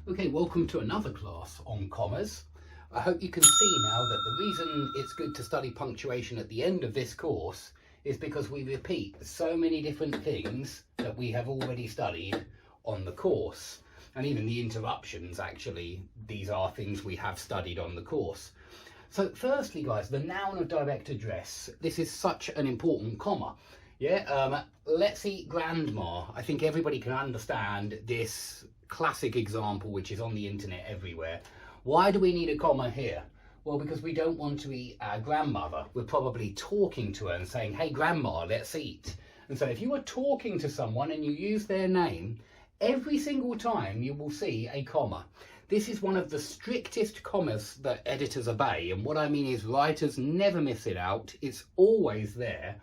Okay, welcome to another class on commas. I hope you can see now that the reason it's good to study punctuation at the end of this course is because we repeat so many different things that we have already studied on the course. And even the interruptions, actually, these are things we have studied on the course. So firstly, guys, the noun of direct address. This is such an important comma. Yeah, let's eat grandma. I think everybody can understand this classic example, which is on the internet everywhere. Why do we need a comma here? Well, because we don't want to eat our grandmother. We're probably talking to her and saying, hey, grandma, let's eat. And so if you are talking to someone and you use their name, every single time you will see a comma. This is one of the strictest commas that editors obey. And what I mean is writers never miss it out. It's always there.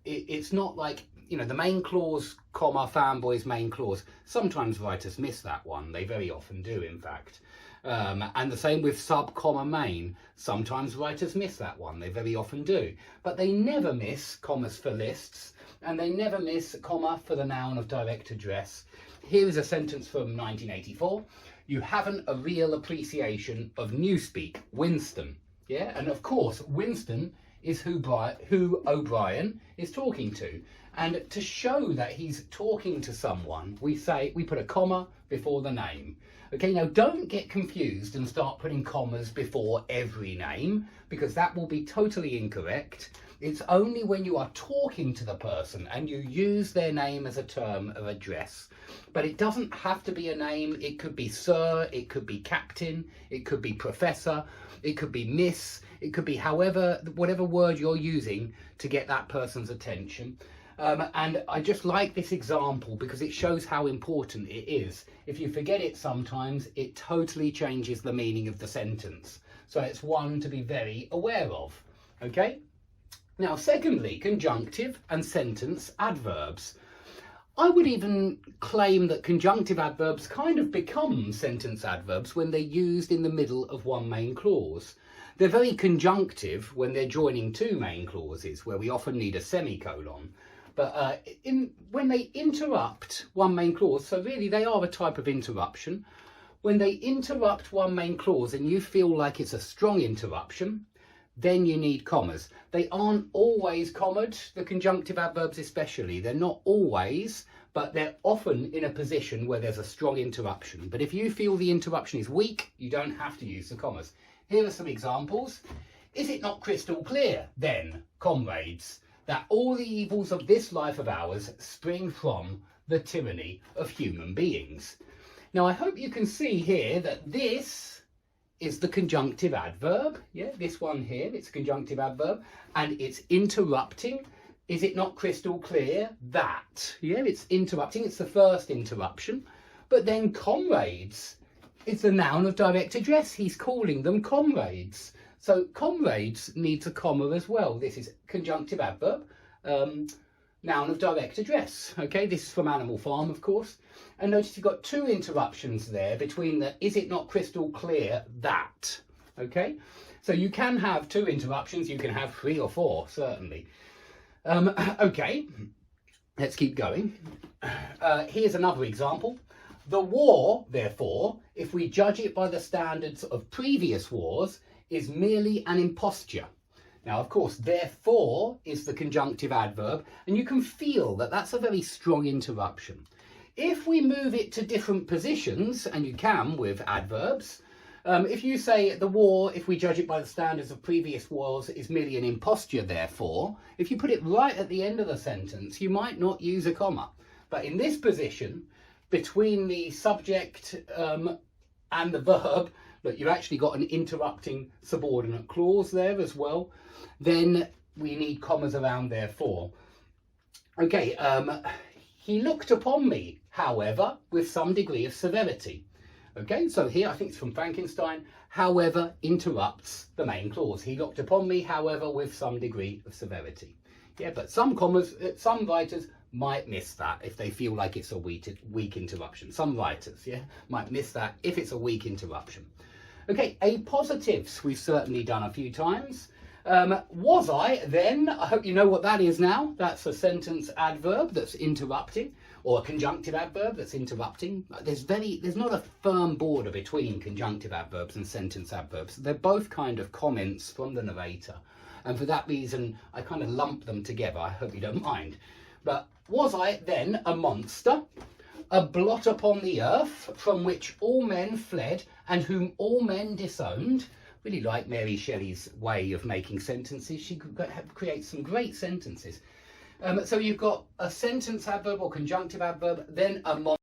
It's not like, you know, the main clause, comma, fanboy's main clause. Sometimes writers miss that one. They very often do, in fact. And the same with sub, comma, main. Sometimes writers miss that one. They very often do. But they never miss commas for lists. And they never miss comma for the noun of direct address. Here is a sentence from 1984. You haven't a real appreciation of Newspeak, Winston. Yeah, and of course, Winston is who O'Brien is talking to. And to show that he's talking to someone, we put a comma before the name. Okay, now don't get confused and start putting commas before every name, because that will be totally incorrect. It's only when you are talking to the person and you use their name as a term of address. But it doesn't have to be a name. It could be sir, it could be captain, it could be professor, it could be miss, it could be whatever word you're using to get that person's attention. And I just like this example because it shows how important it is. If you forget it sometimes, it totally changes the meaning of the sentence. So it's one to be very aware of. Okay? Now, secondly, conjunctive and sentence adverbs. I would even claim that conjunctive adverbs kind of become sentence adverbs when they're used in the middle of one main clause. They're very conjunctive when they're joining two main clauses, where we often need a semicolon. But when they interrupt one main clause, so really they are a type of interruption. When they interrupt one main clause and you feel like it's a strong interruption, then you need commas. They aren't always commaed, the conjunctive adverbs especially. They're not always, but they're often in a position where there's a strong interruption. But if you feel the interruption is weak, you don't have to use the commas. Here are some examples. Is it not crystal clear, then, comrades, that all the evils of this life of ours spring from the tyranny of human beings? Now, I hope you can see here that this is the conjunctive adverb. Yeah, this one here, it's a conjunctive adverb, and it's interrupting. Is it not crystal clear that? Yeah, it's interrupting. It's the first interruption. But then comrades is the noun of direct address. He's calling them comrades. So comrades needs a comma as well. This is conjunctive adverb, noun of direct address. Okay, this is from Animal Farm, of course. And notice you've got two interruptions there between the is it not crystal clear that. Okay, so you can have two interruptions. You can have three or four, certainly. Okay, let's keep going. Here's another example. The war, therefore, if we judge it by the standards of previous wars, is merely an imposture. Now, of course, therefore is the conjunctive adverb, and you can feel that that's a very strong interruption. If we move it to different positions, and you can with adverbs, if you say the war, if we judge it by the standards of previous wars, is merely an imposture, therefore, if you put it right at the end of the sentence, you might not use a comma. But in this position, between the subject and the verb, but you've actually got an interrupting subordinate clause there as well, then we need commas around therefore. Okay, he looked upon me, however, with some degree of severity. Okay, so here I think it's from Frankenstein, however interrupts the main clause. He looked upon me, however, with some degree of severity. Yeah, but some commas, some writers might miss that if they feel like it's a weak interruption. Some writers, yeah, might miss that if it's a weak interruption. Okay, appositives we've certainly done a few times. Was I then? I hope you know what that is now. That's a sentence adverb that's interrupting, or a conjunctive adverb that's interrupting. There's not a firm border between conjunctive adverbs and sentence adverbs. They're both kind of comments from the narrator. And for that reason, I kind of lump them together. I hope you don't mind. But was I then a monster, a blot upon the earth, from which all men fled and whom all men disowned? Really like Mary Shelley's way of making sentences. She could create some great sentences. So you've got a sentence adverb or conjunctive adverb, then a monster.